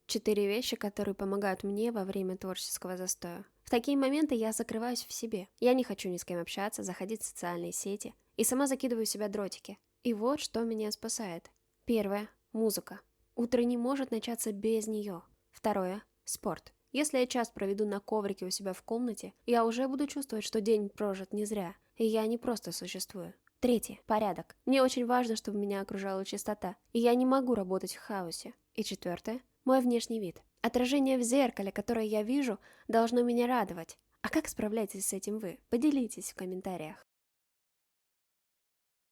4 вещи, которые помогают мне во время творческого застоя. В такие моменты я закрываюсь в себе. Я не хочу ни с кем общаться, заходить в социальные сети. И сама закидываю в себя дротики. И вот что меня спасает. Первое. Музыка. Утро не может начаться без нее. Второе. Спорт. Если я час проведу на коврике у себя в комнате, я уже буду чувствовать, что день прожит не зря. И я не просто существую. Третье. Порядок. Мне очень важно, чтобы меня окружала чистота. И я не могу работать в хаосе. И четвертое. Мой внешний вид. Отражение в зеркале, которое я вижу, должно меня радовать. А как справляетесь с этим вы? Поделитесь в комментариях.